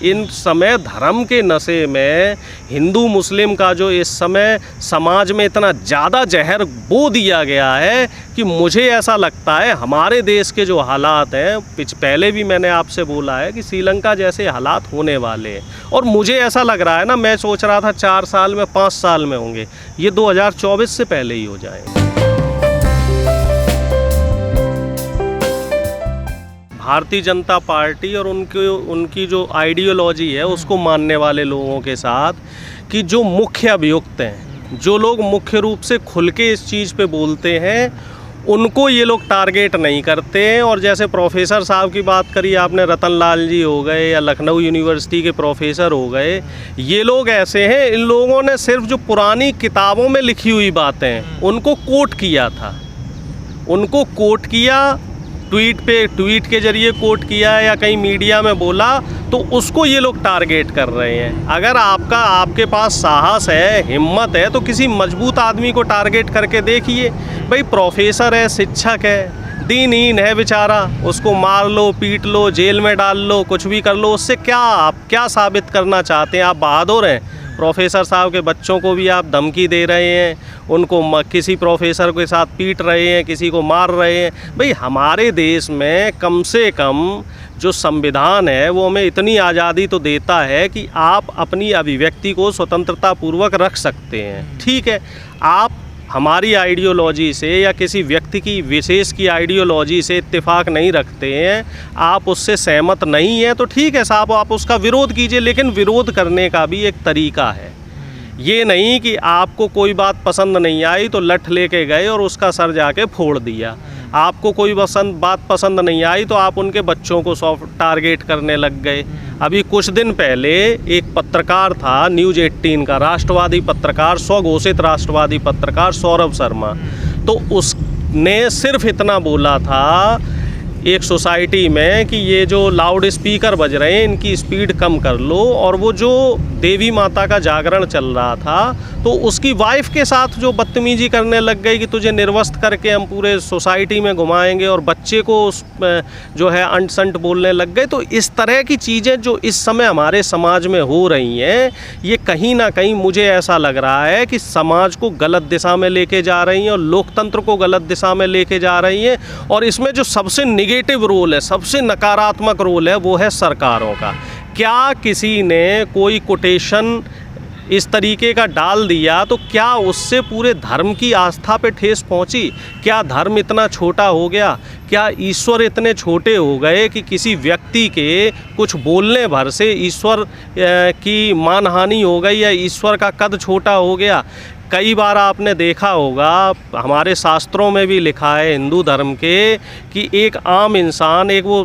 इन समय धर्म के नशे में हिंदू मुस्लिम का जो इस समय समाज में इतना ज़्यादा जहर बो दिया गया है कि मुझे ऐसा लगता है हमारे देश के जो हालात हैं, पहले भी मैंने आपसे बोला है कि श्रीलंका जैसे हालात होने वाले हैं। और मुझे ऐसा लग रहा है ना, मैं सोच रहा था 4 साल में 5 साल में होंगे, ये 2024 से पहले ही हो जाएंगे। भारतीय जनता पार्टी और उनकी जो आइडियोलॉजी है उसको मानने वाले लोगों के साथ कि जो मुख्य अभियुक्त हैं, जो लोग मुख्य रूप से खुल के इस चीज़ पे बोलते हैं, उनको ये लोग टारगेट नहीं करते हैं। और जैसे प्रोफेसर साहब की बात करी आपने, रतन लाल जी हो गए या लखनऊ यूनिवर्सिटी के प्रोफेसर हो गए, ये लोग ऐसे हैं, इन लोगों ने सिर्फ जो पुरानी किताबों में लिखी हुई बातें उनको कोट किया था, उनको कोट किया, ट्वीट के जरिए कोट किया या कहीं मीडिया में बोला, तो उसको ये लोग टारगेट कर रहे हैं। अगर आपके पास साहस है, हिम्मत है, तो किसी मजबूत आदमी को टारगेट करके देखिए। भाई प्रोफेसर है, शिक्षक है, दीनहीन है बेचारा, उसको मार लो, पीट लो, जेल में डाल लो, कुछ भी कर लो, उससे क्या आप क्या साबित करना चाहते हैं? आप बहादुर हैं? प्रोफेसर साहब के बच्चों को भी आप धमकी दे रहे हैं, उनको किसी प्रोफेसर के साथ पीट रहे हैं, किसी को मार रहे हैं। भाई हमारे देश में कम से कम जो संविधान है वो हमें इतनी आज़ादी तो देता है कि आप अपनी अभिव्यक्ति को स्वतंत्रता पूर्वक रख सकते हैं। ठीक है, आप हमारी आइडियोलॉजी से या किसी व्यक्ति की विशेष की आइडियोलॉजी से इत्तेफाक नहीं रखते हैं, आप उससे सहमत नहीं हैं, तो ठीक है साहब, आप उसका विरोध कीजिए, लेकिन विरोध करने का भी एक तरीका है। ये नहीं कि आपको कोई बात पसंद नहीं आई तो लठ लेके गए और उसका सर जाके फोड़ दिया। आपको कोई बात पसंद नहीं आई तो आप उनके बच्चों को टारगेट करने लग गए। अभी कुछ दिन पहले एक पत्रकार था न्यूज़ 18 का, राष्ट्रवादी पत्रकार, स्वघोषित राष्ट्रवादी पत्रकार सौरभ शर्मा, तो उसने सिर्फ इतना बोला था एक सोसाइटी में कि ये जो लाउड स्पीकर बज रहे हैं इनकी स्पीड कम कर लो। और वो जो देवी माता का जागरण चल रहा था तो उसकी वाइफ के साथ जो बदतमीजी करने लग गई कि तुझे निर्वस्त्र करके हम पूरे सोसाइटी में घुमाएंगे, और बच्चे को जो है अंट संट बोलने लग गए। तो इस तरह की चीज़ें जो इस समय हमारे समाज में हो रही हैं, ये कहीं ना कहीं मुझे ऐसा लग रहा है कि समाज को गलत दिशा में लेके जा रही हैं और लोकतंत्र को गलत दिशा में लेके जा रही हैं। और इसमें जो सबसे नेगेटिव रोल है, सबसे नकारात्मक रोल है, वो है सरकारों का। क्या किसी ने कोई कोटेशन इस तरीके का डाल दिया तो क्या उससे पूरे धर्म की आस्था पे ठेस पहुंची? क्या धर्म इतना छोटा हो गया? क्या ईश्वर इतने छोटे हो गए कि किसी व्यक्ति के कुछ बोलने भर से ईश्वर की मानहानि हो गई या ईश्वर का कद छोटा हो गया? कई बार आपने देखा होगा, हमारे शास्त्रों में भी लिखा है हिंदू धर्म के, कि एक आम इंसान, एक वो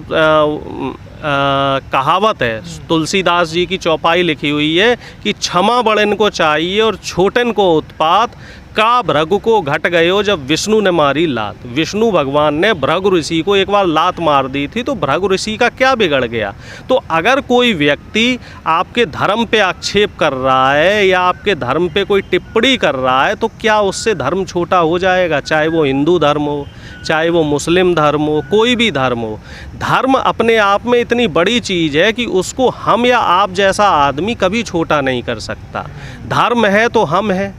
कहावत है, तुलसीदास जी की चौपाई लिखी हुई है कि क्षमा बड़न को चाहिए और छोटन को उत्पात, का भृगु को घट गयो जब विष्णु ने मारी लात। विष्णु भगवान ने भृगु ऋषि को एक बार लात मार दी थी, तो भृगु ऋषि का क्या बिगड़ गया? तो अगर कोई व्यक्ति आपके धर्म पे आक्षेप कर रहा है या आपके धर्म पे कोई टिप्पणी कर रहा है, तो क्या उससे धर्म छोटा हो जाएगा? चाहे वो हिंदू धर्म हो, चाहे वो मुस्लिम धर्म हो, कोई भी धर्म हो। धर्म अपने आप में इतनी बड़ी चीज़ है कि उसको हम या आप जैसा आदमी कभी छोटा नहीं कर सकता। धर्म है तो हम हैं,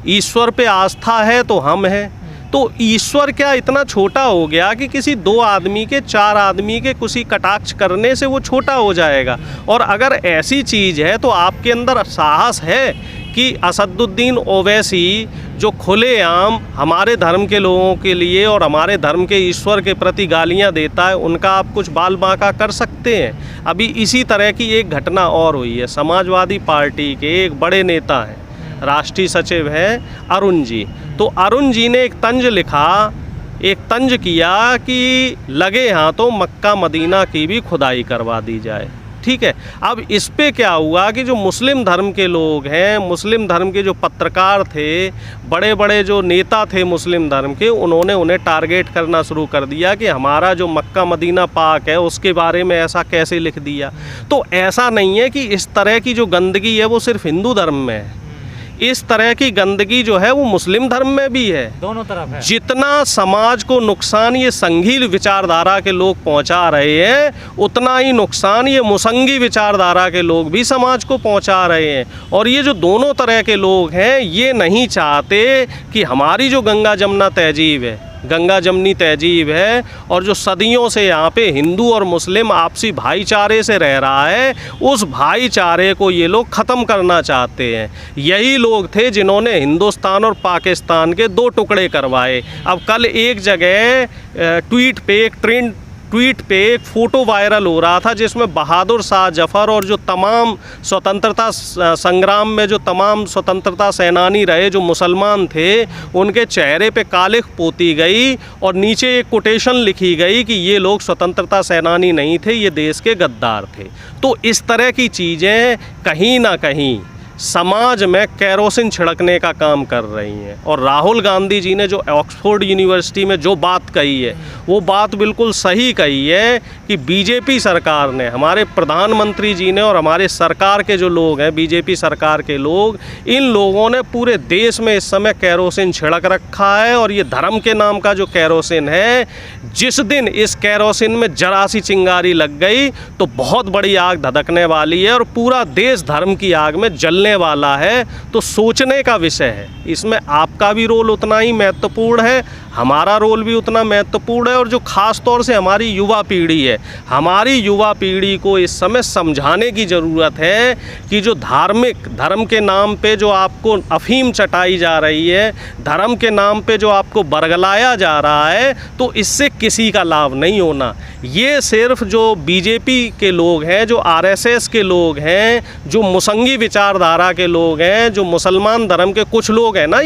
ईश्वर पे आस्था है तो हम हैं। तो ईश्वर क्या इतना छोटा हो गया कि किसी 2 आदमी के, 4 आदमी के किसी कटाक्ष करने से वो छोटा हो जाएगा? और अगर ऐसी चीज़ है तो आपके अंदर साहस है कि असदुद्दीन ओवैसी जो खुलेआम हमारे धर्म के लोगों के लिए और हमारे धर्म के ईश्वर के प्रति गालियां देता है, उनका आप कुछ बाल बांका कर सकते हैं? अभी इसी तरह की एक घटना और हुई है। समाजवादी पार्टी के एक बड़े नेता हैं, राष्ट्रीय सचिव हैं अरुण जी। तो अरुण जी ने एक तंज किया कि लगे हाथों मक्का मदीना की भी खुदाई करवा दी जाए। ठीक है, अब इस पे क्या हुआ कि जो मुस्लिम धर्म के लोग हैं, मुस्लिम धर्म के जो पत्रकार थे, बड़े बड़े जो नेता थे मुस्लिम धर्म के, उन्होंने उन्हें टारगेट करना शुरू कर दिया कि हमारा जो मक्का मदीना पाक है उसके बारे में ऐसा कैसे लिख दिया। तो ऐसा नहीं है कि इस तरह की जो गंदगी है वो सिर्फ हिंदू धर्म में है, इस तरह की गंदगी जो है वो मुस्लिम धर्म में भी है, दोनों तरफ है। जितना समाज को नुकसान ये संघील विचारधारा के लोग पहुंचा रहे हैं, उतना ही नुकसान ये मुसंगी विचारधारा के लोग भी समाज को पहुंचा रहे हैं। और ये जो दोनों तरह के लोग हैं, ये नहीं चाहते कि हमारी जो गंगा जमुना तहजीब है, गंगा जमनी तहजीब है, और जो सदियों से यहाँ पे हिंदू और मुस्लिम आपसी भाईचारे से रह रहा है, उस भाईचारे को ये लोग ख़त्म करना चाहते हैं। यही लोग थे जिन्होंने हिंदुस्तान और पाकिस्तान के 2 टुकड़े करवाए। अब कल एक जगह ट्वीट पे एक फ़ोटो वायरल हो रहा था जिसमें बहादुर शाह जफ़र और जो तमाम स्वतंत्रता संग्राम में जो तमाम स्वतंत्रता सेनानी रहे जो मुसलमान थे, उनके चेहरे पे कालिख पोती गई और नीचे एक कोटेशन लिखी गई कि ये लोग स्वतंत्रता सेनानी नहीं थे, ये देश के गद्दार थे। तो इस तरह की चीज़ें कहीं ना कहीं समाज में केरोसिन छिड़कने का काम कर रही हैं। और राहुल गांधी जी ने जो ऑक्सफोर्ड यूनिवर्सिटी में जो बात कही है, वो बात बिल्कुल सही कही है कि बीजेपी सरकार ने, हमारे प्रधानमंत्री जी ने और हमारे सरकार के जो लोग हैं, बीजेपी सरकार के लोग, इन लोगों ने पूरे देश में इस समय केरोसिन छिड़क रखा है। और ये धर्म के नाम का जो केरोसिन है, जिस दिन इस केरोसिन में जरा सी चिंगारी लग गई तो बहुत बड़ी आग धधकने वाली है और पूरा देश धर्म की आग में जलने वाला है। तो सोचने का विषय है, इसमें आपका भी रोल उतना ही महत्वपूर्ण है, हमारा रोल भी उतना महत्वपूर्ण है। और जो ख़ास तौर से हमारी युवा पीढ़ी है, हमारी युवा पीढ़ी को इस समय समझाने की ज़रूरत है कि जो धर्म के नाम पे जो आपको अफीम चटाई जा रही है, धर्म के नाम पे जो आपको बरगलाया जा रहा है, तो इससे किसी का लाभ नहीं होना। ये सिर्फ जो बीजेपी के लोग हैं, जो आरएसएस के लोग हैं, जो मुसंगी विचारधारा के लोग हैं, जो मुसलमान धर्म के कुछ लोग हैं ना,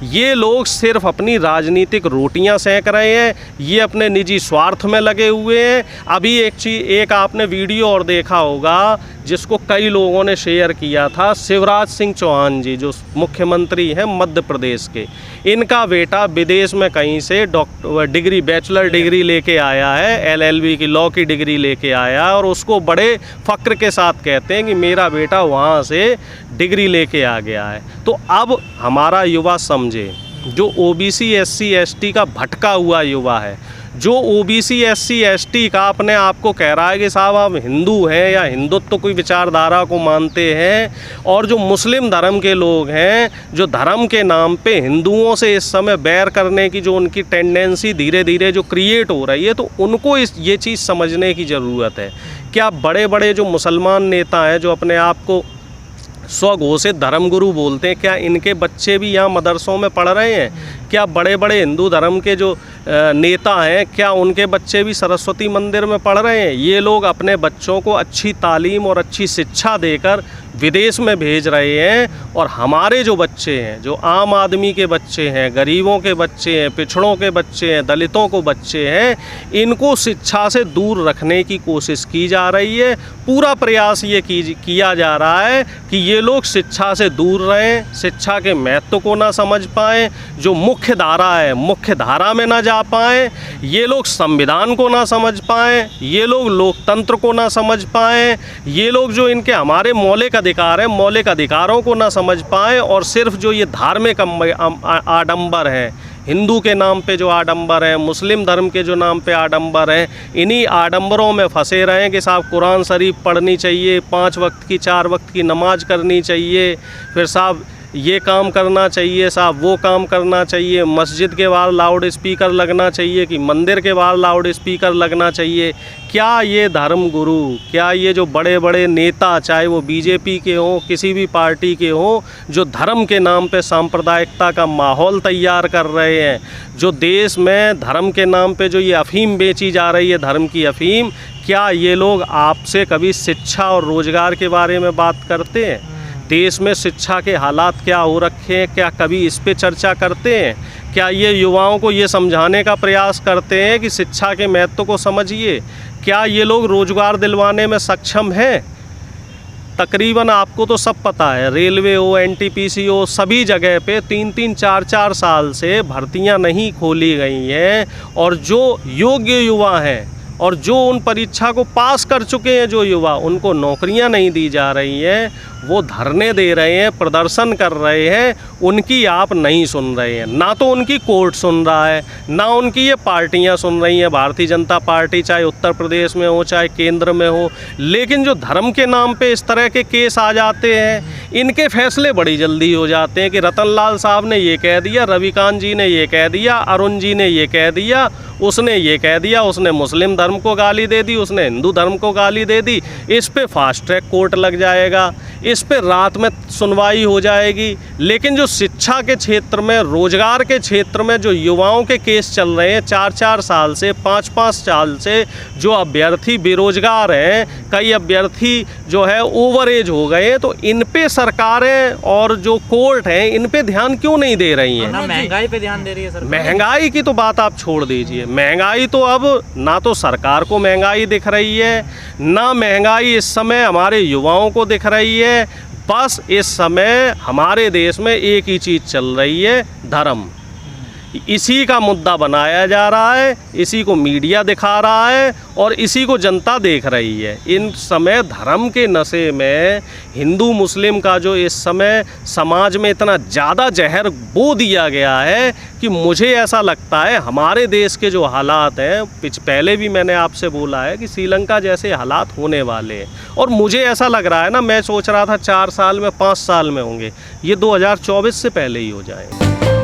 ये लोग सिर्फ अपनी राजनीतिक रोटियां सेंक रहे हैं, ये अपने निजी स्वार्थ में लगे हुए हैं। अभी एक आपने वीडियो और देखा होगा जिसको कई लोगों ने शेयर किया था, शिवराज सिंह चौहान जी जो मुख्यमंत्री हैं मध्य प्रदेश के, इनका बेटा विदेश में कहीं से बैचलर डिग्री लेके आया है, LLB की लॉ की डिग्री लेके आया, और उसको बड़े फ़क्र के साथ कहते हैं कि मेरा बेटा वहाँ से डिग्री लेके आ गया है। तो अब हमारा युवा समझे, जो OBC SC ST का भटका हुआ युवा है, जो OBC SC ST का अपने आप को कह रहा है कि साहब आप हिंदू हैं या हिंदुत्व की विचारधारा को मानते हैं, और जो मुस्लिम धर्म के लोग हैं, जो धर्म के नाम पे हिंदुओं से इस समय बैर करने की जो उनकी टेंडेंसी धीरे धीरे जो क्रिएट हो रही है, तो उनको ये चीज़ समझने की ज़रूरत है। क्या बड़े बड़े जो मुसलमान नेता हैं जो अपने आप को स्वघोषित धर्मगुरु बोलते हैं, क्या इनके बच्चे भी यहाँ मदरसों में पढ़ रहे हैं? क्या बड़े बड़े हिंदू धर्म के जो नेता हैं, क्या उनके बच्चे भी सरस्वती मंदिर में पढ़ रहे हैं? ये लोग अपने बच्चों को अच्छी तालीम और अच्छी शिक्षा देकर विदेश में भेज रहे हैं, और हमारे जो बच्चे हैं, जो आम आदमी के बच्चे हैं, गरीबों के बच्चे हैं, पिछड़ों के बच्चे हैं, दलितों को बच्चे हैं, इनको शिक्षा से दूर रखने की कोशिश की जा रही है। पूरा प्रयास ये किया जा रहा है कि ये लोग शिक्षा से दूर रहें, शिक्षा के महत्व को ना समझ पाएँ, जो मुख्य धारा है मुख्य धारा में ना जा पाएँ, ये लोग संविधान को ना समझ पाएँ, ये लोग लोकतंत्र को ना समझ पाएँ, ये लोग जो इनके हमारे मौलिक अधिकार हैं, मौलिक अधिकारों को ना समझ पाएँ, और सिर्फ जो ये धार्मिक आडंबर हैं, हिंदू के नाम पे जो आडंबर है, मुस्लिम धर्म के जो नाम पे आडंबर हैं, इन्हीं आडंबरों में फंसे रहें कि साहब कुरान शरीफ पढ़नी चाहिए, 5 वक्त की 4 वक्त की नमाज करनी चाहिए, फिर साहब ये काम करना चाहिए, साहब वो काम करना चाहिए, मस्जिद के बाहर लाउड स्पीकर लगना चाहिए कि मंदिर के बाहर लाउड स्पीकर लगना चाहिए। क्या ये धर्म गुरु, क्या ये जो बड़े बड़े नेता, चाहे वो बीजेपी के हों, किसी भी पार्टी के हों, जो धर्म के नाम पे सांप्रदायिकता का माहौल तैयार कर रहे हैं, जो देश में धर्म के नाम पे जो ये अफीम बेची जा रही है, धर्म की अफीम, क्या ये लोग आपसे कभी शिक्षा और रोज़गार के बारे में बात करते हैं? देश में शिक्षा के हालात क्या हो रखे हैं, क्या कभी इस पे चर्चा करते हैं? क्या ये युवाओं को ये समझाने का प्रयास करते हैं कि शिक्षा के महत्व को समझिए? क्या ये लोग रोज़गार दिलवाने में सक्षम हैं? तकरीबन आपको तो सब पता है, रेलवे हो, NTPC हो, सभी जगह पे 3-3, 4-4 साल से भर्तियां नहीं खोली गई हैं, और जो योग्य युवा हैं और जो उन परीक्षा को पास कर चुके हैं जो युवा, उनको नौकरियां नहीं दी जा रही हैं, वो धरने दे रहे हैं, प्रदर्शन कर रहे हैं, उनकी आप नहीं सुन रहे हैं। ना तो उनकी कोर्ट सुन रहा है, ना उनकी ये पार्टियां सुन रही हैं, भारतीय जनता पार्टी, चाहे उत्तर प्रदेश में हो चाहे केंद्र में हो। लेकिन जो धर्म के नाम पे इस तरह के केस आ जाते हैं, इनके फैसले बड़ी जल्दी हो जाते हैं कि रतन लाल साहब ने ये कह दिया, रविकांत जी ने ये कह दिया, अरुण जी ने ये कह दिया, उसने ये कह दिया, उसने मुस्लिम धर्म को गाली दे दी, उसने हिंदू धर्म को गाली दे दी, इस पे फास्ट ट्रैक कोर्ट लग जाएगा, इस पे रात में सुनवाई हो जाएगी। लेकिन जो शिक्षा के क्षेत्र में, रोजगार के क्षेत्र में जो युवाओं के केस चल रहे हैं 4-4 साल से, 5-5 साल से, जो अभ्यर्थी बेरोजगार हैं, कई अभ्यर्थी जो है ओवर एज हो गए हैं, तो इन पे सरकारें और जो कोर्ट हैं इन पे ध्यान क्यों नहीं दे रही हैं? ना महंगाई पे ध्यान दे रही है सरकार। महंगाई की तो बात आप छोड़ दीजिए, महंगाई तो अब ना तो सरकार को महंगाई दिख रही है, ना महंगाई इस समय हमारे युवाओं को दिख रही है। बस इस समय हमारे देश में एक ही चीज़ चल रही है, धर्म। इसी का मुद्दा बनाया जा रहा है, इसी को मीडिया दिखा रहा है और इसी को जनता देख रही है। इन समय धर्म के नशे में हिंदू मुस्लिम का जो इस समय समाज में इतना ज़्यादा जहर बो दिया गया है कि मुझे ऐसा लगता है हमारे देश के जो हालात हैं, पहले भी मैंने आपसे बोला है कि श्रीलंका जैसे हालात होने वाले हैं। और मुझे ऐसा लग रहा है ना, मैं सोच रहा था 4 साल में 5 साल में होंगे, ये 2024 से पहले ही हो जाएंगे।